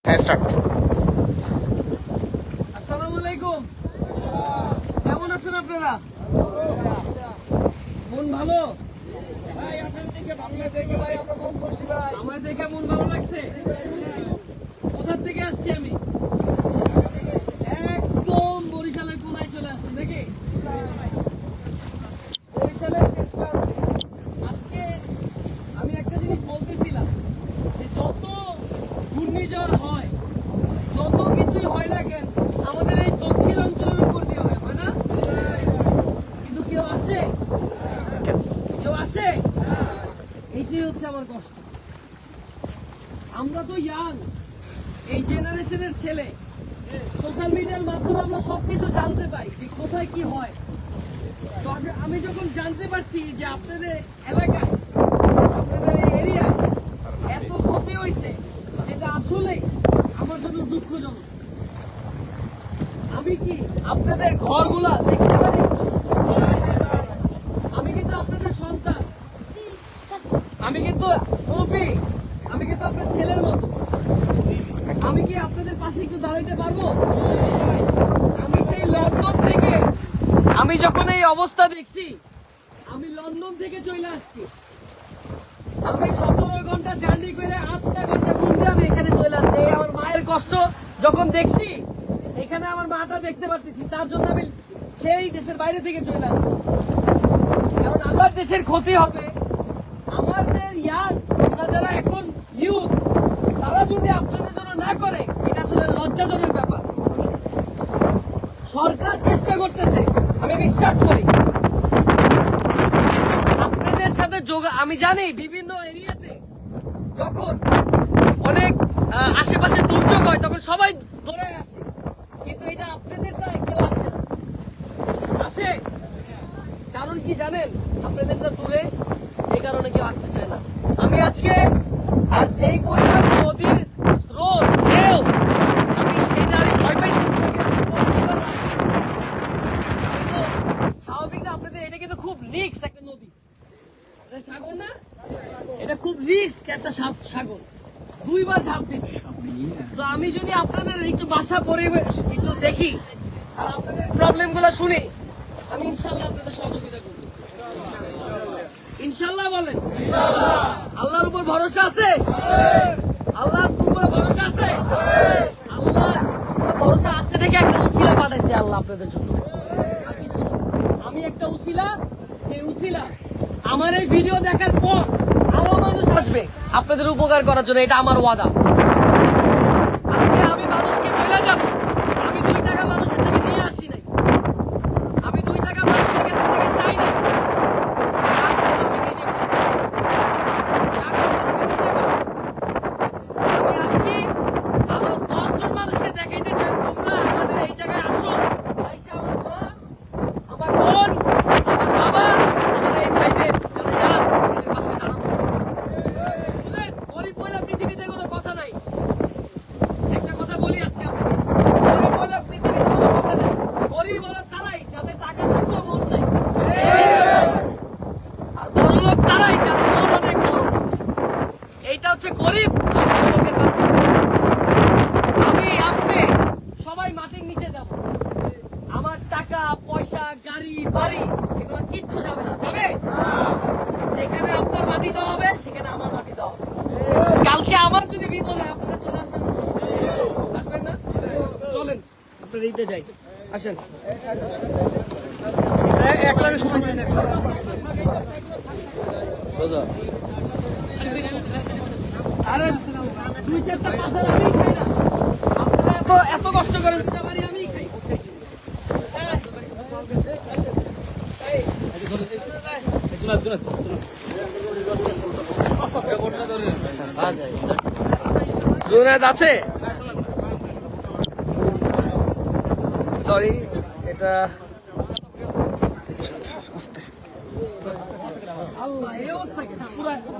হ্যাঁ স্টার্ট। আসসালামু আলাইকুম। কেমন আছেন আপনারা? মন ভালো? ভাই আপনার দেখে ভালো দেখে ভাই আমরা মন খুশি ভাই। আমার দেখে মন ভালো লাগছে। কোথা থেকে আসছি আমি? একদম বরিশালের কোনায় চলে আসছি নাকি? বরিশালের শেষ প্রান্তে। আজকে আমি একটা জিনিস বলতেছিলাম যে যত ঘূর্ণিঝড় হয়, যত কিছুই হয় না কেন, আমাদের এই দক্ষিণ অঞ্চলের উপর দিয়ে হয় না? কিন্তু কেউ আসে? কেউ আসে? এইটাই হচ্ছে আমার কষ্ট। আমরা তো ইয়াং, এই জেনারেশনের ছেলে। সোশ্যাল মিডিয়ার মাধ্যমে আমরা সবকিছু জানতে পাই যে কোথায় কি হয়। তো আমি যখন জানতে পারছি যে আপনাদের এলাকায়, আপনাদের এরিয়ায় এত ক্ষতি হয়েছে, যেটা আসলে আমার জন্য দুঃখজনক। আমি কি আপনাদের ঘরগুলা দেখতে পারি? আমি কিন্তু আপনাদের সন্তান, আমি কিন্তু কপি, আমি কিন্তু আপনার ছেলের মতো। আমি কি আপনাদের পাশে একটু দাঁড়াইতে পারবো? আমি সেই লন্ডন থেকে, আমি যখন এই অবস্থা দেখছি, আমি লন্ডন থেকে চলে আসছি। আমি 17 ঘন্টা জার্নি করে 8টা ঘন্টা ঘুরে আমি এখানে চলে আসছি। এই আমার মায়ের কষ্ট যখন দেখছি, এখানে আমার মাটা দেখতে পারতেছি, তার জন্য আমি সেই দেশের বাইরে থেকে চলে আসছি। কারণ আমার দেশের ক্ষতি হবে, আমাদের ইয়াং, আমরা যারা এখন ইউথ, তারা যদি আপনাদের জন্য না করে, এটা আসলে লজ্জাজনক ব্যাপার। সরকার চেষ্টা করতেছে, আমি বিশ্বাস করি। আপনাদের সাথে আমি জানি বিভিন্ন এরিয়াতে যখন অনেক আশেপাশে দুর্যোগ হয়, তখন সবাই ধরে আসে, কিন্তু এটা আপনাদের কেউ আসে না। আসে কারণ কি জানেন? আপনাদেরটা দূরে, এই কারণে কেউ আসতে চায় না। আমি আজকে আর যেই পরিমাণ নদীর স্রোত, ঢেউ, আমি সেটা আমি ভয় পাইছি। স্বাভাবিক না? আপনাদের এটা কিন্তু খুব রিস্ক একটা নদী, এটা সাগর না, এটা খুব রিস্ক একটা সাগর। 2বার ঝাঁপ দিচ্ছি। তো আমি যদি আপনাদের একটু বাসা পরিবেশ একটু দেখি আর আপনাদের প্রবলেম গুলো শুনি, আমি ইনশাল্লাহ আপনাদের সহযোগিতা করব। ইনশাল্লাহ বলেন। আল্লাহর উপর ভরসা আছে? আল্লাহর উপর ভরসা আছে? আল্লাহ ভরসা আছে দেখে একটা উসিলা পাঠাইছে আল্লাহ আপনাদের জন্য। আমি একটা উসিলা, যে উসিলা আমার এই ভিডিও দেখার পর আরো মানুষ আসবে আপনাদের উপকার করার জন্য, এটা আমার ওয়াদা। আজকে আমি মানুষকে বলে যাব, আমি 2 টাকা মানুষের থেকে নিয়ে আসি নাই, আমি 2 টাকা মানুষের কাছ থেকে চাই নাই। আমি আসছি আরো 10 জন মানুষকে দেখাইতে চাই, তোমরা আমাদের এই জায়গায় আসো। আইসা আমার মা, আমার বোন, আমার বাবা, আমার এই ভাইদের যারা এদের পাশে দাঁড়ানো। শুনেন, গরিব বলে পৃথিবীতে কোনো কথা নাই। একটা কথা বলি আজকে আপনাকে, গরিব বলে পৃথিবীতে কোনো কথা নাই। গরিব হলো তারাই যাদের টাকা থাকতেও মন নাই, আর বড় লোক তারাই যার মন অনেক বড়। এইটা হচ্ছে গরিব আর বড় লোকের পার্থক্য। আমি, আপনি সবাই মাটির নিচে যাব। আমার টাকা পয়সা, গাড়ি বাড়ি, এগুলো কিচ্ছু যাবে না। যাবে? যেখানে আপনার মাটি দেওয়া হবে, সেখানে আমার মাটি দেওয়া হবে। কালকে আমার যদি বিপদ হয়, আপনারা চলে আসবেন না? আসবেন না? চলেন আপনারা দিতে যাই, আসেন। আরে 2-4টা পাঁচার আমি খাই না, আপনারা এত কষ্ট করেন, 2টা বাড়ি আমি খাই। জুনায়েদ আছে? সরি, এটা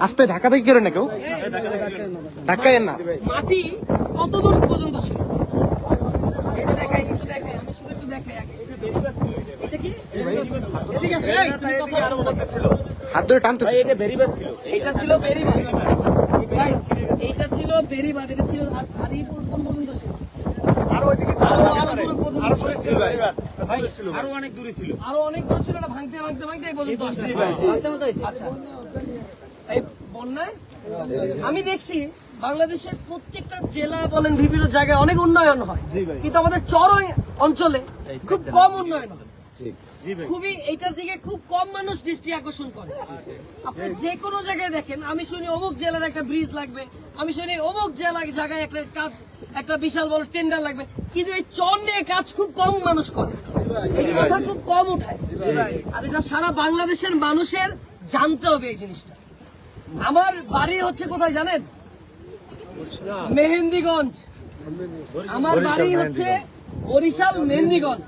আস্তে ঢাকা থেকে কেন না কেউ ধাক্কায় না। মাটি কত দূর পর্যন্ত ছিল? এটা দেখাই, একটু দেখাই, আমি শুধু একটু দেখাই আগে। এটা কি? এদিকে আসো, এই, তুমি কথা বলো। হাত ধরে টানতেছে। এটা ছিল বেরিবাদ। গাইস, এইটা ছিল বেরিবাদ, এটা ছিল আর এই কোন পর্যন্ত ছিল? আরো ওইদিকে আরো দূর পর্যন্ত ছিল ভাই, আরো অনেক দূরে ছিল। আরো অনেক দূর ছিল, এটা ভাঙতে ভাঙতে ভাঙতে এই পর্যন্ত আসছে। আচ্ছা, এই বন্যায় আমি দেখছি বাংলাদেশের প্রত্যেকটা জেলা বলেন বিভিন্ন জায়গায় অনেক উন্নয়ন হয়, কিন্তু আমাদের চর অঞ্চলে খুব কম উন্নয়ন হয়। খুবই এইটার দিকে খুব কম মানুষ দৃষ্টি আকর্ষণ করে। আপনি যে কোনো জায়গায় দেখেন, আমি শুনি অমুক জেলার একটা ব্রিজ লাগবে, আমি শুনি অমুক জায়গায় একটা কাজ, একটা বিশাল বড় টেন্ডার লাগবে, কিন্তু এই চর নিয়ে কাজ খুব কম মানুষ করে, এই কথা খুব কম উঠায়। আর এটা সারা বাংলাদেশের মানুষের জানতে হবে এই জিনিসটা। আমার বাড়ি হচ্ছে কোথায় জানেন? মেহেন্দিগঞ্জ। আমার বাড়ি হচ্ছে বরিশাল মেহেন্দিগঞ্জ।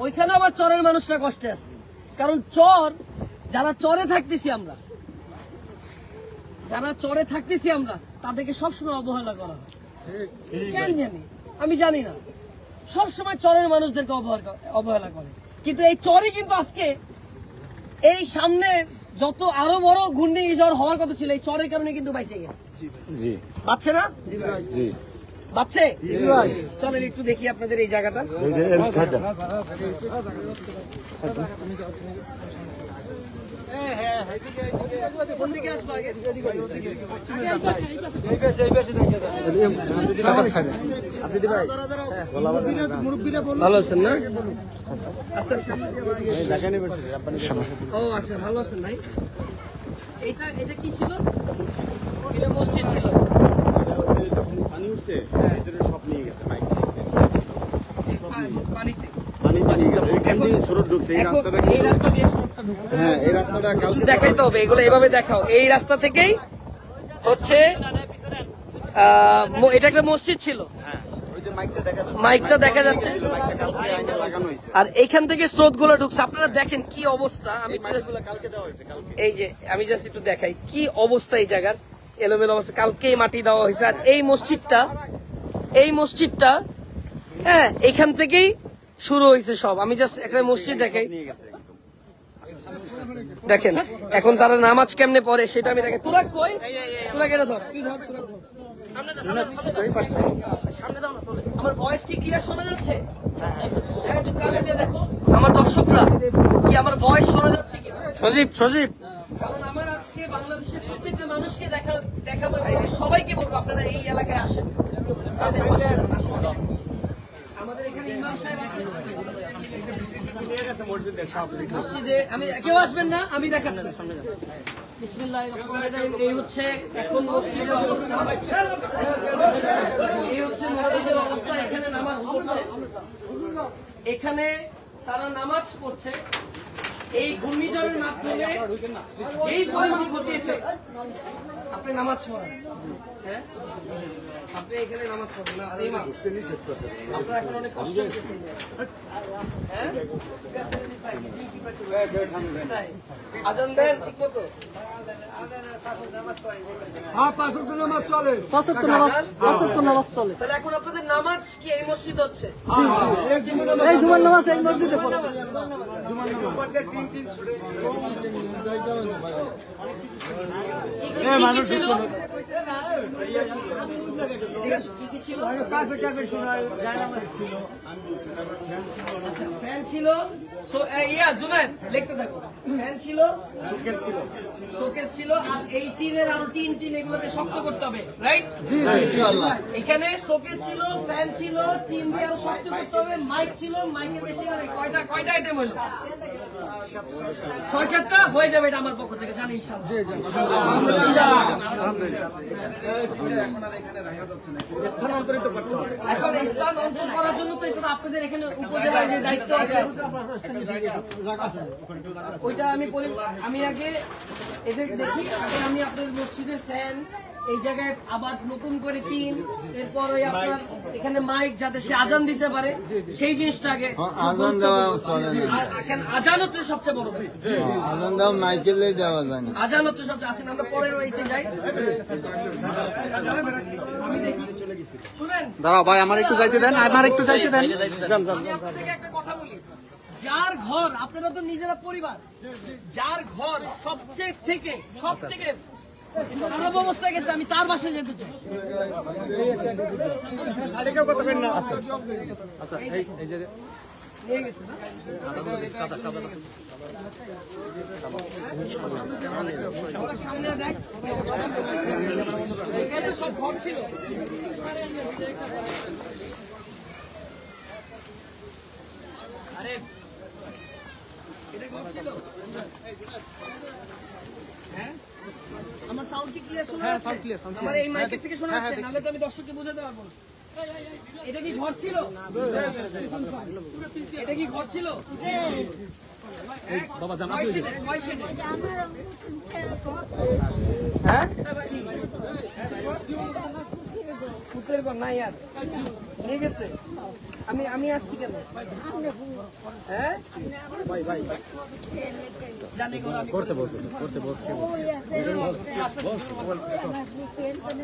ওইখানে আমার চরের মানুষরা কষ্টে আছে, কারণ যারা চরে থাকতেছি আমরা, তাদেরকে সবসময় অবহেলা করা হয়। কেন জানি, আমি জানি না, সবসময় চরের মানুষদেরকে অবহেলা করে। কিন্তু এই চরই কিন্তু আজকে এই সামনে যত আরো বড় ঘূর্ণিঝড় হওয়ার কথা ছিল, এই চরের কারণে কিন্তু বাইচে গেছে। জি বাচ্চে না? জি বাচ্চে? চলেন একটু দেখি আপনাদের এই জায়গাটা। কোন দিকে আসবো আগে? ভালো আছেন না? আস্তে আস্তে। ও আচ্ছা, ভালো আছেন ভাই। এটা কি ছিল? এটা মসজিদ ছিল। পানি উঠছে, ভিতরে সব নিয়ে গেছে, মাইক পানিতে নিয়ে গেছে। এখান দিয়ে স্রোত ঢুকছে, এই রাস্তাটা এই রাস্তা দিয়ে স্রোতটা ঢুকছে। হ্যাঁ, এই রাস্তাটা কালকে দেখাইতে হবে, এগুলো এভাবে দেখাও। এই রাস্তা থেকেই হচ্ছে এটা একটা মসজিদ ছিল, ওই যে মাইকটা দেখা যাচ্ছে, মাইকটা দেখা যাচ্ছে, মাইকটা কালকে আইনে লাগানো হয়েছে। আর এইখান থেকে স্রোত গুলো ঢুকছে। আপনারা দেখেন কি অবস্থা। আমি মাইকগুলো কালকে দেওয়া হয়েছে, কালকে। এই যে আমি জাস্ট একটু দেখাই কি অবস্থা এই জায়গার, এলোমেলো অবস্থা। কালকেই মাটি দেওয়া হয়েছে। আর এই মসজিদটা হ্যাঁ, এখান থেকেই শুরু হয়েছে সব। আমি জাস্ট একটা মসজিদ দেখাই, নিয়ে গেছে একদম। দেখেন এখন তারা নামাজ কেমনে পড়ে সেটা আমি দেখে। তোরা কই? তোরা কেটে ধর, তুই ধর, তোরা ধর। সামনে দাও না, তোরা। আমার ভয়েস কি ক্লিয়ার শোনা যাচ্ছে? হ্যাঁ, একটু কানে দিয়ে দেখো আমার দর্শকরা, কি আমার ভয়েস শোনা যাচ্ছে কিনা। সজীব কারণ আমার আজকে বাংলাদেশের প্রত্যেকটা মানুষকে দেখাবো, সবাইকে বলবো আপনারা এই এলাকায় আসেন। তাদের পাশে আসেন। আমাদের এখানে ইমাম সাহেব আছেন। মসজিদে আমি কেউ আসবেন না, আমি দেখাচ্ছি। বিসমিল্লাহির রহমানির রহিম। এই হচ্ছে এখন মসজিদের অবস্থা। এই হচ্ছে মসজিদের অবস্থা। এখানে নামাজ পড়ছে, এখানে তারা নামাজ পড়ছে। এই ঘূর্ণিঝড়ের মাধ্যমে যেই পরিমাণ ঘটিয়েছে, আপনি নামাজ পড়েন, হ্যাঁ, আপনি এখানে নামাজ পড়েন না, আপনি ইমাম। আপনার এখন অনেক কষ্ট হচ্ছে, হ্যাঁ, তাই। আজান দেন ঠিক মতো? হ্যাঁ, 5 ওয়াক্ত নামাজ চলে। 5 ওয়াক্ত নামাজ চলে। তাহলে এখন আপনাদের নামাজ কি এই মসজিদ হচ্ছে? এই জুমার নামাজ এই মসজিদে পড়ে। কি ছিল? কি কি ছিল? ফ্যান ছিল, জুনায়েদ লিখতে থাকো। ফ্যান ছিল, শোকেস ছিল, আর এই টিনের আরো টিন এগুলোতে শক্ত করতে হবে, রাইট? এখানে শোকেস ছিল, ফ্যান ছিল, টিন দিয়ে আরো শক্ত করতে হবে, মাইক ছিল, মাইকের বেশি কয়টা আইটেম হলো? 6-7টা হয়ে যাবে। এটা আমার পক্ষ থেকে জানি স্থানান্তরিত করতে হবে। এখন স্থান অন্তর করার জন্য তো এটা আপনাদের এখানে উপজেলায় যে দায়িত্ব আছে, ওইটা আমি আগে এদের দেখি। আগে আমি আপনার মসজিদের ফ্যান, এই জায়গায় আবার নতুন করে টিন, এরপর ওই আপনার এখানে মাইক, যাতে সে আজান দিতে পারে, সেই জিনিসটা আগে। আজান দেওয়া চলে না। আজান হচ্ছে সবচেয়ে বড়, আজান দেওয়া মাইকেলে দেওয়া যায় না। আজান হচ্ছে সবচেয়ে। আসেন আমরা পরের ওইতে যাই, আমি দেখি। শুনেন, দাঁড়াও ভাই, আমার একটু যাইতে দেন, আমার একটু যাইতে দেন। আমি আপনাদেরকে একটা কথা বলি। যার ঘর, আপনারা তো নিজেরা পরিবার, যার ঘর সব থেকে খারাপ অবস্থায় গেছে, আমি তার বাসায় যেতে চাই। নিয়ে গেছে না? আমার সামনে দেখ, এখানে সব ঘর ছিল। আরে এটা ঘর ছিল? হ্যাঁ, আমার সাউন্ড কি ক্লিয়ার শোনা যাচ্ছে? আমার এই মাইকের থেকে শোনা যাচ্ছে, নাহলে তো আমি দর্শককে বোঝাতে পারবো না। এটা কি ঘর ছিল? এটা কি ঘর ছিল? বাবা জানা হ্যাঁ, ভূতের ঘর নাই আর নিয়ে গেছে। আমি আসছি কেন? হ্যাঁ জানি ঘর আমি করতে বলছি,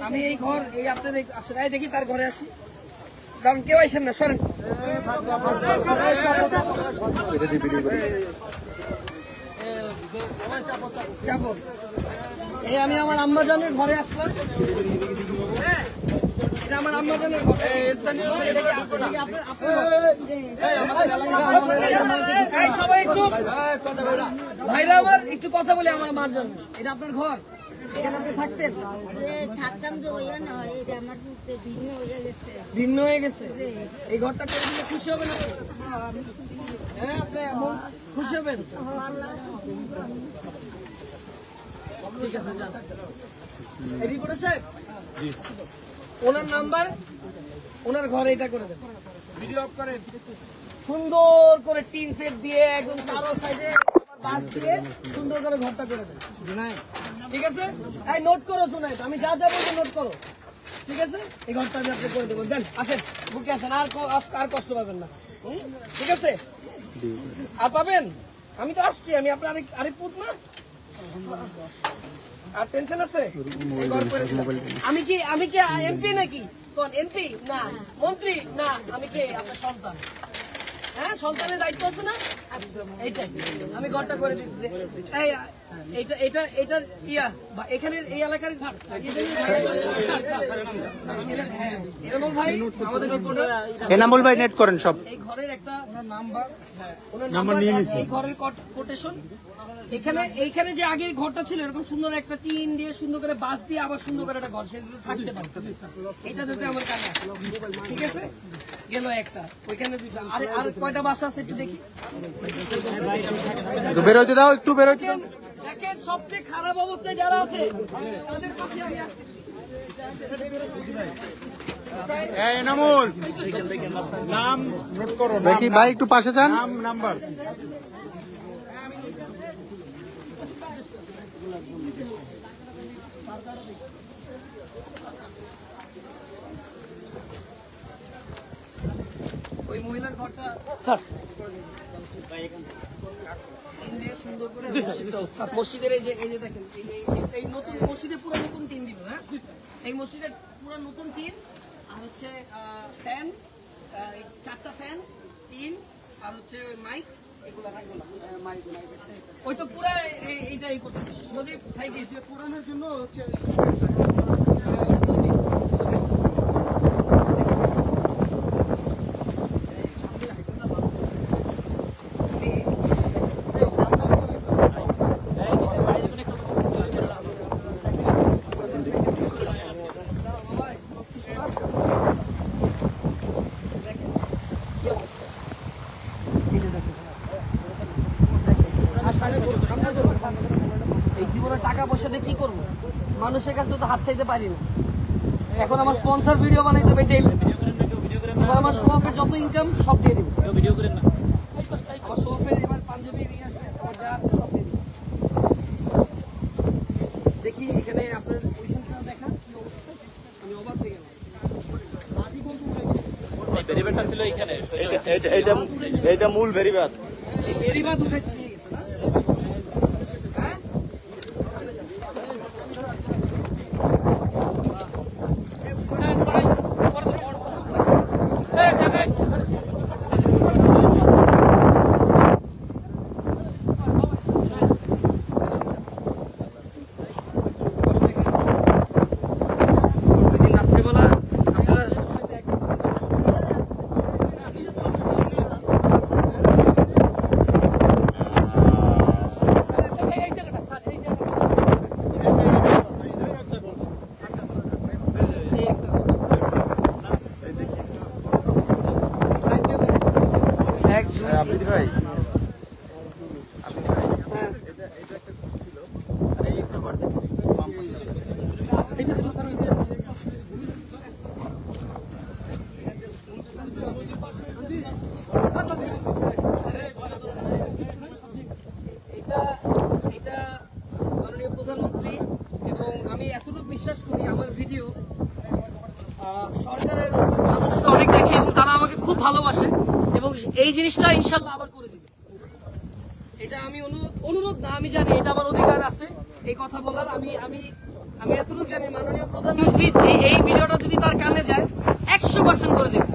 আমি এই ঘর এই আপনাদের আসলে দেখি তার ঘরে আসি, কারণ কেউ আসেন না, সরেন। যাবো এই আমি আমার আম্মাজানের ঘরে আসলাম। হ্যাঁ, এটা আমার আম্মাজানের ঘর। এই সবাই চুপ, ভাইরা আমার একটু কথা বলে আমার মার জন্য। এটা আপনার ঘর, এখানে আপনি থাকতেন? থাকতাম যে ওই না, এটা আমার ভিন্ন হয়ে গেছে। ভিন্ন হয়ে গেছে। এই ঘরটা করে দিলে খুশি হবেন আপনি? হ্যাঁ, আপনি এমন খুশি হবেন? ঠিক আছে, যান। এই রিপোর্টার সাহেব, ওনার নাম্বার, ওনার ঘরে এটা করে দেন, ভিডিও অফ করেন, সুন্দর করে টিন সেট দিয়ে একদম চারো সাইডে বাস দিয়ে সুন্দর করে ঘরটা করে দেন। ঠিক আছে, এই নোট করো, শোনাই আমি যা যা বলবো নোট করো। ঠিক আছে, এই ঘরটা আমি আপনি করে দেবো। দেন, আসেন, বুকে আসেন, আর কষ্ট পাবেন না। ঠিক আছে, আর পাবেন? আমি তো আসছি, আমি আপনার আরেক পুত না, আর টেনশন আছে? আমি কি এমপি নাকি? কোন এমপি? না। মন্ত্রী? না। আমি কে? আপনার সন্তান। হ্যাঁ, সন্তানের দায়িত্ব আছে না? এইটাই আমি ঘরটা করে দিচ্ছি। এটা ইয়া এখানে এই এলাকার এনামুল ভাই, আমাদের রিপোর্টার এনামুল ভাই নেট করেন সব। এই ঘরের একটা নাম্বার নিয়ে নিয়েছি, এই ঘরের কোটেশন। এইখানে যে আগের ঘরটা ছিল এরকম সুন্দর একটা টিন দিয়ে সুন্দর করে বাঁশ দিয়ে আবার সুন্দর করে একটা ঘর, সেটা থাকতে পারে। এটা যাতে আমার কানে আসে। ঠিক আছে, গেল একটা, ওইখানে দুইটা, আর কয়টা বাসা আছে একটু দেখি। বেরোতে দাও, একটু বেরোতে দাও। দেখেন, সবচেয়ে খারাপ অবস্থায় যারা আছে তাদের পাশে আমি আসছি। এনামুল নাম নোট করো, দেখি ভাই একটু পাশে যান। নাম নাম্বার। ওই মহিলার ঘরটা স্যার সুন্দর করে মসজিদের এই যে দেখেন, এই নতুন মসজিদে পুরো নতুন টিন দিল। হ্যাঁ, এই মসজিদের পুরো নতুন টিন, আর হচ্ছে ফ্যান, 4টা ফ্যান, টিন, আর হচ্ছে মাইক, এগুলা ওই তো পুরা এইটাই করতে যদি খাই গেছি পুরানোর জন্য হচ্ছে। এই জীবনে টাকা পয়সা দিয়ে কি করবো? মানুষের কাছে তো হাত চাইতে পারি না। এখন আমার স্পন্সর ভিডিও বানাইতে হবে ডেইলি। আমার শোফের যত ইনকাম সব দিয়ে দিব। ভিডিও করেন না, আমার শোফের এবার পাঞ্জাবি নিয়ে আসছে, আমার যা আছে সব দিয়ে দিব। দেখি এখানে আপনার ওইখানটা দেখা কি অবস্থা, আমি অবাক হয়ে গেলাম। ভেরিবারটা ছিল এখানে, এটা মূল ভেরিবার। এই বেরিবাদ উঠাইতে নিয়ে গেছে না? আবৃত্তি ভাই হ্যাঁ এটা ছিল স্যার, ওই যে এটা মাননীয় প্রধানমন্ত্রী, এবং আমি এতটুকু বিশ্বাস করি আমার ভিডিও সরকারের মানুষরা অনেক দেখে এবং তারা আমাকে খুব ভালোবাসে, এবং এই জিনিসটা ইনশাল্লাহ আবার করে দিবে। এটা আমি অনুরোধ না, আমি জানি এটা আমার অধিকার আছে এই কথা বলার। আমি আমি আমি এতটুকু জানি মাননীয় প্রধানমন্ত্রী এই ভিডিওটা যদি তার কানে যায় 100% করে দেবে,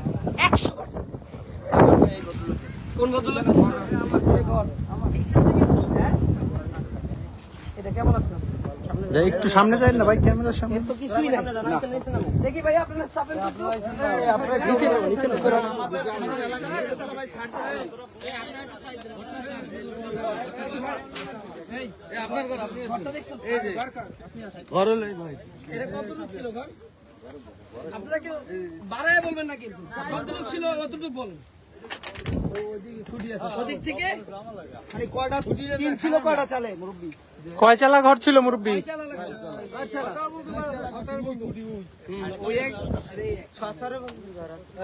100%। কোন ভদ্রলোক? এটা কেমন আছে? একটু সামনে যায় না ভাই, ক্যামেরার সামনে। এর তো কিছুই নাই। দেখি ভাই আপনারা চাপেন কিছু। নিচে নাও, নিচে নাও। আপনার ঘর, আপনি ঘরটা দেখছেন? ঘর হলো ভাই। এটা কতটুকু ছিল ঘর? আপনারা কেউ বাড়ায় বলবেন না, কিন্তু কতটুকু ছিল অতটুকু বলেন। ওদিক থেকে তিন ছিল কয়টা চালে মুরব্বী? কয় চালা ঘর ছিল মুরব্বী? চালা লাগবে। ওই এক আর এই এক।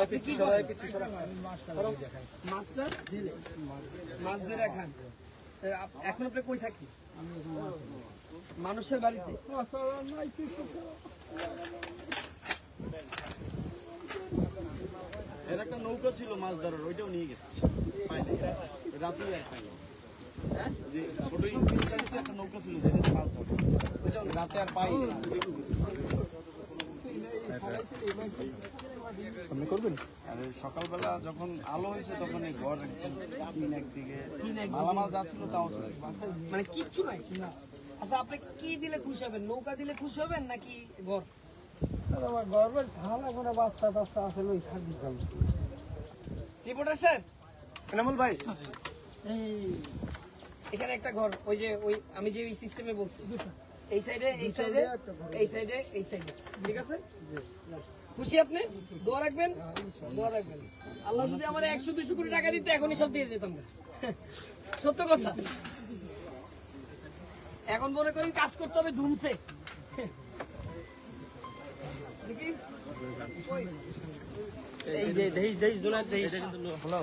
আপনি কি করেন? মাস্টার মাছ ধরে খান। এখন আপনি কই থাকি? মানুষের বাড়িতে। এর একটা নৌকা ছিল মাছ ধরার, ওইটাও নিয়ে গেছে, পাইনি রাতেই আর পাইনি। যে ছোট ইঞ্জিন চালিত একটা নৌকা ছিল যেটাতে মাছ ধরে, রাতে আর পাইনি। আপনি করবেন? আর ওই সকালবেলা যখন আলো হয়েছে তখন এই ঘর টিন একদিকে, মালামাল যা ছিল তাও ছিল। মানে কিচ্ছু নাই। আচ্ছা, আপনি কি দিলে খুশি হবেন? নৌকা দিলে খুশি হবেন নাকি ঘর? রিপোর্টার স্যার, এনামুল ভাই, এখানে একটা ঘর, ওই যে ওই আমি যে সিস্টেমে বলছি, এই সাইডে এই সাইডে এই সাইডে এই সাইডে, ঠিক আছে? খুশি আপনি? দোয়া রাখবেন, দোয়া রাখবেন। আল্লাহ যদি আমার 100-200 কোটি টাকা দিতে এখনই সব দিয়ে দিতাম না। সত্য কথা। এখন মনে করেন কাজ করতে হবে ধুমসে। দেখি ওই এই দেশ জোনার দেশ। হ্যালো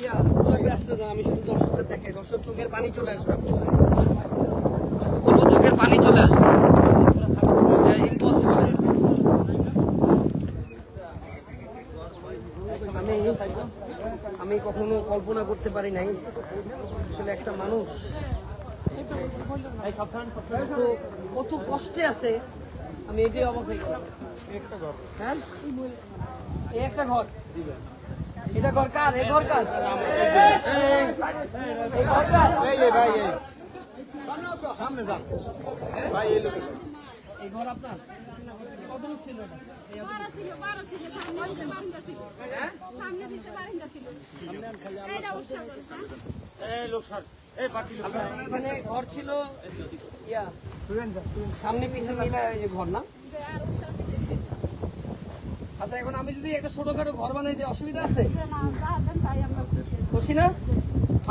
ইয়া, তোমরা আসতে দাও, আমি শুধু দর্শকদের দেখাই। দর্শক চোখের পানি চলে আসবে, বলবো চোখের পানি চলে আসবে। ইম্পসিবল। আমি কখনো কল্পনা করতে পারি নাই আসলে একটা মানুষ কত কষ্টে আছে। আমি এটাই অবাক হয়ে গেলাম। হ্যাঁ, এই একটা ঘর, এটা ঘর কার? এই ঘর কার? এই ঘর কার? সামনে যান এই ঘর আপনার? কত লোক ছিল এটা? এই এখানে ঘর ছিল ইয়া, সামনে পিছনে মিলে এই যে ঘর না? আচ্ছা, এখন আমি যদি একটা ছোটখাটো ঘর বানাই দিই অসুবিধা আছে? খুশি না?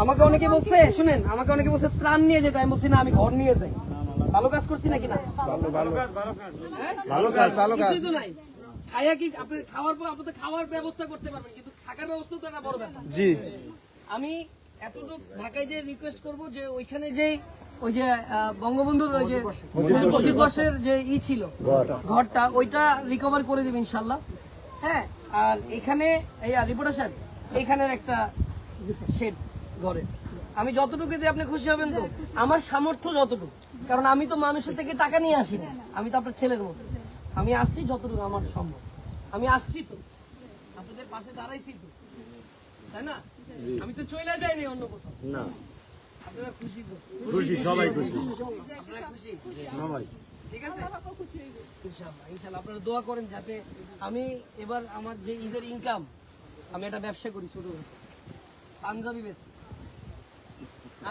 আমাকে অনেকে বলছে, শুনেন, আমাকে অনেকে বলছে ত্রাণ নিয়ে যেতে, আমি বলছি না, আমি ঘর নিয়ে যাই। ভালো কাজ করছি নাকি না? ভালো কাজ, ভালো কাজ। কিছুই তো নাই। খাইয়া কি আপনি খাওয়ার পর আপনি তো খাওয়ার ব্যবস্থা করতে পারবেন, কিন্তু থাকার ব্যবস্থা তো একটা বড় ব্যাপার। জি, আমি এতটুকু ঢাকায় যে রিকোয়েস্ট করব যে ওইখানে যে ওই যে বঙ্গবন্ধুর ওই যে মুজিববর্ষের যে ছিল ঘরটা, ওইটা রিকভার করে দেব ইনশাল্লাহ। হ্যাঁ, আর এখানে এই রিপোর্টার স্যার, এখানের একটা শেড ঘরে আমি যতটুকু দিয়ে আপনি খুশি হবেন তো? আমার সামর্থ্য যতটুকু, কারণ আমি তো মানুষের থেকে টাকা নিয়ে আসি না, আমি তো আপনার ছেলের মতো। আমি আসছি যতটুকু আমার সম্ভব, আমি আসছি তো আপনাদের পাশে দাঁড়াইছি তো, তাই না? আমি তো চলে যাইনি অন্য কোথাও। না, আপনারা খুশি তো? খুশি, সবাই খুশি, আপনারা খুশি? সবাই। ঠিক আছে, ইনশাআল্লাহ ইনশাআল্লাহ আপনারা দোয়া করেন যাতে আমি এবার আমার যে ঈদের ইনকাম, আমি একটা ব্যবসা করি ছোট, পাঞ্জাবি বেশি।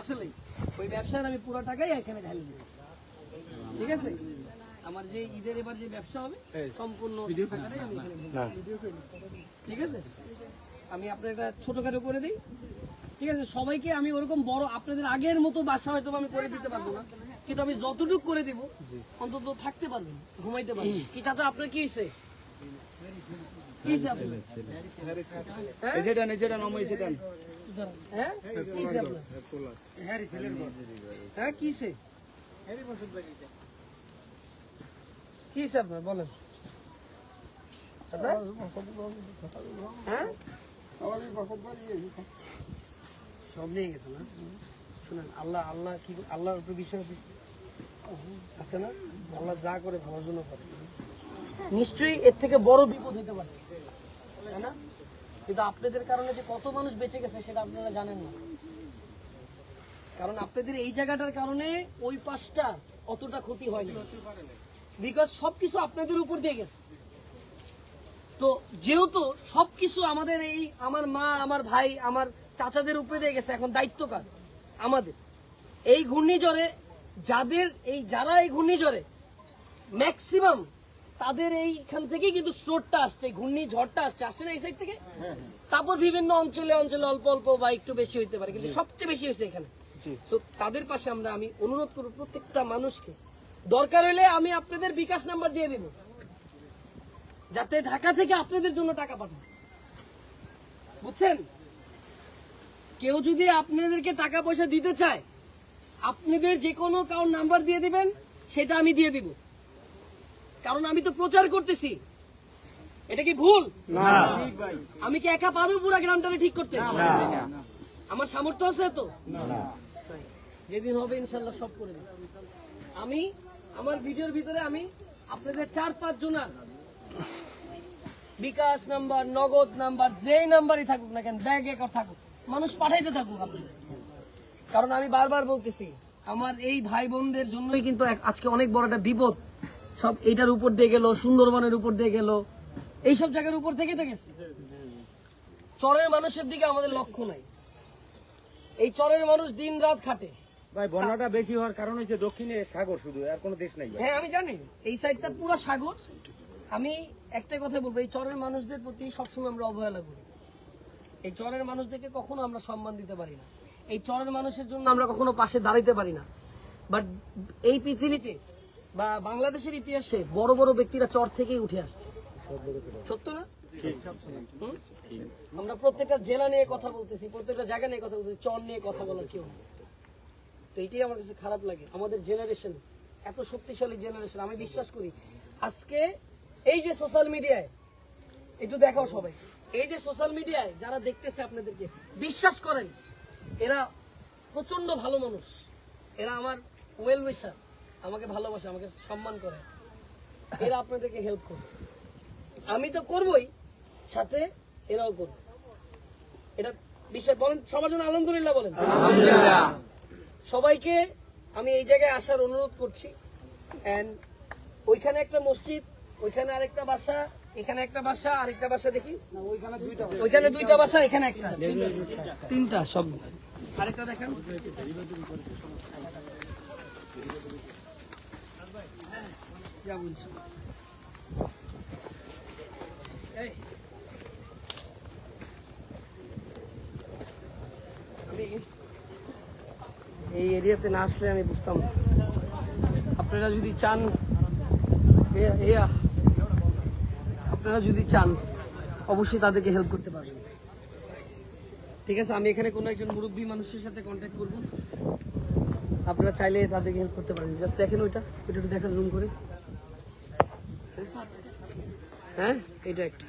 আসলে ওই ব্যবসার আমি পুরো টাকাই এখানে ঢালি দিই, ঠিক আছে? আমার যে ঈদের এবার যে ব্যবসা হবে সম্পূর্ণ টাকাটাই আমি এখানে ঢেলে দিই। ঠিক আছে? আমি আপনার এটা ছোটখাটো করে দিই, ঠিক আছে? সবাইকে আমি ওরকম বড় আপনাদের আগের মতো বাসা হয়তো আমি করে দিতে পারবো না, কিন্তু আমি যতটুকু করে দিব অন্তত থাকতে পারবেন, ঘুমাইতে পারবেন। কি চাচা আপনার কি হয়েছে? কি হয়েছে আপনার? হ্যাঁ? এই যেটা এই যেটা নমই যেটা হ্যাঁ? কি হয়েছে আপনার? হ্যাঁ, কি হয়েছে? কি হয়েছে আপনার বলেন। আচ্ছা, হ্যাঁ, সব নিয়ে গেছে না? শুনেন, আল্লাহ আল্লাহ কি আল্লাহর উপর বিশ্বাস আছে না? আল্লাহ যা করে ভালোর জন্য করে। নিশ্চয়ই এর থেকে বড় বিপদ হতে পারে, তাই না? কিন্তু আপনাদের কারণে যে কত মানুষ বেঁচে গেছে সেটা আপনারা জানেন না, কারণ আপনাদের এই জায়গাটার কারণে ওই পাশটা অতটা ক্ষতি হয়নি, বিকজ সবকিছু আপনাদের উপর দিয়ে গেছে। তো যেহেতু সবকিছু আমাদের এই আমার মা, আমার ভাই, আমার চাচাদের উপরে দিয়ে গেছে, এখন দায়িত্ব কার? আমাদের। এই ঘূর্ণিঝড়ে যারা এই ঘূর্ণিঝড়ে ম্যাক্সিমাম তাদের এইখান থেকে কিন্তু স্রোতটা আসছে, ঘূর্ণিঝড়টা আসছে না এই সাইড থেকে। তারপর বিভিন্ন অঞ্চলে অঞ্চলে অল্প অল্প বা একটু বেশি হইতে পারে, কিন্তু সবচেয়ে বেশি হয়েছে এখানে। So, তাদের পাশে আমি অনুরোধ করব প্রত্যেকটা মানুষকে, দরকার হলে আমি আপনাদের বিকাশ নাম্বার দিয়ে দিব, যাতে ঢাকা থেকে আপনাদের জন্য টাকা পাঠান, বুঝছেন? কেউ যদি আপনাদেরকে টাকা পয়সা দিতে চায়, আপনাদের যে কোনো কারোর নাম্বার দিয়ে দিবেন, সেটা আমি দিয়ে দিব, কারণ আমি তো প্রচার করতেছি। এটা কি ভুল? না। আমি কি একা পারবো পুরো গ্রামটাকে ঠিক করতে? আমার সামর্থ্য আছে তো? যেদিন হবে ইনশাল্লাহ সব করে দেব। আমি আমার ভিডিওর ভিতরে আমি আপনাদের 4-5 জনের বিকাশ নাম্বার, নগদ নাম্বার, যেই নাম্বারই থাকুক না কেন, ব্যাগ অ্যাকাউন্ট থাকুক, মানুষ পাঠাইতে থাকুক আপনাদের। কারণ আমি বারবার বলতেছি, আমার এই ভাই বোনদের জন্যই কিন্তু আজকে অনেক বড় একটা বিপদ সব এইটার উপর দিয়ে গেল, সুন্দরবনের উপর দিয়ে গেল, এইসব জায়গার উপর থেকে তো গেছে। চরের মানুষের দিকে আমাদের লক্ষ্য নাই। এই চরের মানুষ দিন রাত খাটে। ভাই বন্যাটা বেশি হওয়ার কারণ হচ্ছে দক্ষিণে সাগর, শুধু আর কোনো দেশ নাই। হ্যাঁ, আমি জানি এই সাইডটা পুরো সাগর। আমি একটা কথা বলবো, এই চরের মানুষদের প্রতি সবসময় আমরা অবহেলা করি। এই চরের মানুষদেরকে কখনো আমরা সম্মান দিতে পারি না, এই চরের মানুষের জন্য আমরা কখনো পাশে দাঁড়াইতে পারি না। বাট এই পৃথিবীতে বা বাংলাদেশের ইতিহাসে বড় বড় ব্যক্তিরা চর থেকেই উঠে আসছে, সত্য না? হুম? আমরা প্রত্যেকটা জেলা নিয়ে কথা বলতেছি, প্রত্যেকটা জায়গা নিয়ে কথা বলতেছি, চর নিয়ে কথা বলার কেউ নেই। তো এইটাই আমার কাছে খারাপ লাগে। আমাদের জেনারেশন এত শক্তিশালী জেনারেশন, আমি বিশ্বাস করি আজকে এই যে সোশ্যাল মিডিয়ায়, একটু দেখাও সবাই, এই যে সোশ্যাল মিডিয়ায় যারা দেখতেছে আপনাদেরকে, বিশ্বাস করেন এরা প্রচন্ড ভালো মানুষ, এরা আমার ওয়েল উইশার, আমাকে ভালোবাসে, আমাকে সম্মান করে, এরা আপনাদেরকে হেল্প করবে। আমি তো করবই, সাথে এরাও করবে। এটা বিশ্বাস বলেন সবার জন্য আলহামদুলিল্লাহ বলেন। সবাইকে আমি এই জায়গায় আসার অনুরোধ করছি। এন্ড ওইখানে একটা মসজিদ, ওইখানে আরেকটা বাসা, এখানে একটা বাসা, আরেকটা বাসা দেখি, ওইখানে 2টা বাসা, এখানে একটা, 3টা সব। আরেকটা দেখেন, আমি এই এরিয়াতে না আসলে আমি বুঝতাম না। আপনারা যদি চান, আপনারা যদি চান অবশ্যই তাদেরকে হেল্প করতে পারবেন, ঠিক আছে? আমি এখানে কোনো একজন মুরব্বী মানুষের সাথে কন্ট্যাক্ট করবো, আপনারা চাইলে তাদেরকে হেল্প করতে পারেন। জাস্ট দেখেন ওইটা একটু দেখা, জুম করে। হ্যাঁ, এটা একটা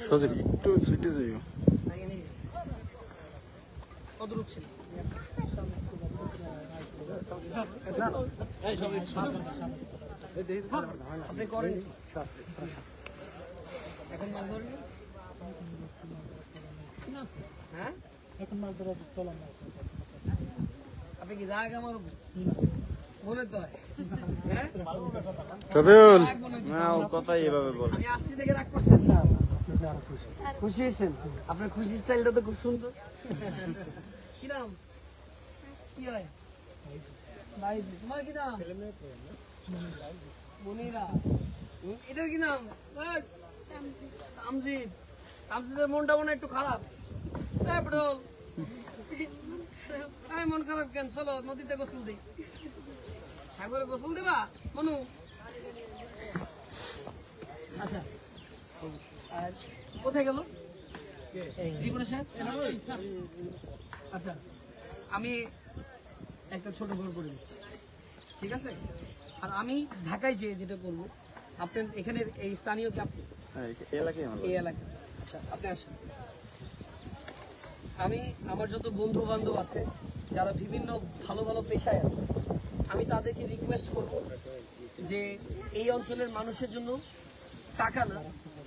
সজীব একটু ছুটে যাইও। কত রূপ ছিল? আপনি করেন এখন মাছ ধরেন না? হ্যাঁ, এখন মাছ ধরা চলে না। আপনি কি রাগ আমার মনে তো হয়? হ্যাঁ, সবিউল না, ও কথাই এভাবে বল। আমি আসছি দেখে রাগ করছেন না? খুশি হয়েছেন? আপনার খুশির স্টাইলটা তো খুব সুন্দর। কি নাম? কি হয় ভাই তোমার? কি নাম? মনিরা এটার কি নাম? তামজিদ। তামজিদের মনটা মনে হয় একটু খারাপ। পেট্রোল মন খারাপ কেন? চলো নদীতে গোসল দিই। সাগরে গোসল দেবা মনু? আচ্ছা, আর কোথায় গেল রিপন সাহেব? আচ্ছা, আমি একটা ছোট ঘর করে দিচ্ছি, ঠিক আছে? আর আমি ঢাকায় যেটা করবো, আপনার এখানে এই স্থানীয় কি আপনি? এই এলাকা। আচ্ছা, আপনি আসেন। আমি আমার যত বন্ধু বান্ধব আছে যারা বিভিন্ন ভালো ভালো পেশায় আছে, আমি তাদেরকে রিকোয়েস্ট করব যে এই অঞ্চলের মানুষের জন্য টাকা না,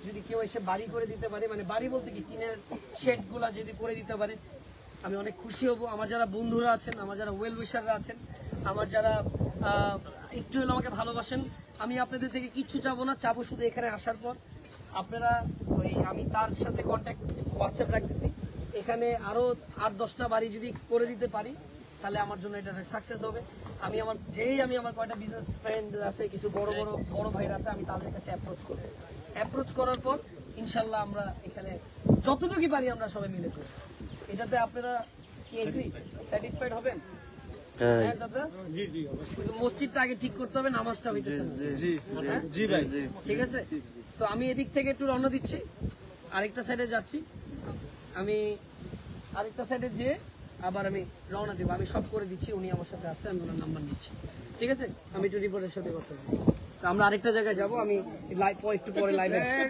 যদি কেউ এসে বাড়ি করে দিতে পারে, মানে বাড়ি বলতে কি টিনের শেড গুলা যদি করে দিতে পারে, আমি অনেক খুশি হব। আমার যারা বন্ধুরা আছেন, আমার যারা ওয়েল উইশাররা আছেন, আমার যারা একটু হলেও আমাকে ভালোবাসেন, আমি আপনাদের থেকে কিচ্ছু চাবো না, চাবো শুধু এখানে আসার পর আপনারা আমি তার সাথে কন্ট্যাক্ট হোয়াটসঅ্যাপ রাখতেছি, এখানে আরো 8-10টা বাড়ি যদি করে দিতে পারি তাহলে আমার জন্য এটা সাকসেস হবে। আমি আমার কয়টা বিজনেস ফ্রেন্ড আছে, কিছু বড় ভাইরা আছে, আমি তাদের কাছে অ্যাপ্রোচ করার পর ইনশাল্লাহ আমরা এখানে যতটুকু পারি আমরা সবাই মিলে করি। এটাতে আপনারা কি এগ্রি, স্যাটিসফাইড হবেন? হ্যাঁ দাদা, কিন্তু মসজিদটা আগে ঠিক করতে হবে, নামাজটা হইতেছে না। জি ভাই, ঠিক আছে। তো আমি এদিক থেকে একটু রওনা দিচ্ছি, আরেকটা সাইডে যাচ্ছি, আমি আরেকটা সাইডে যেয়ে আবার আমি রওনা দিব। আমি সব করে দিচ্ছি, উনি আমার সাথে আসছে, আমি ওনার নাম্বার নিচ্ছি, ঠিক আছে? আমি একটু রিপোর্টের সাথে কথা বলবো। তো আমরা আরেকটা জায়গায় যাবো, আমি একটু পরে লাইভে আসছি।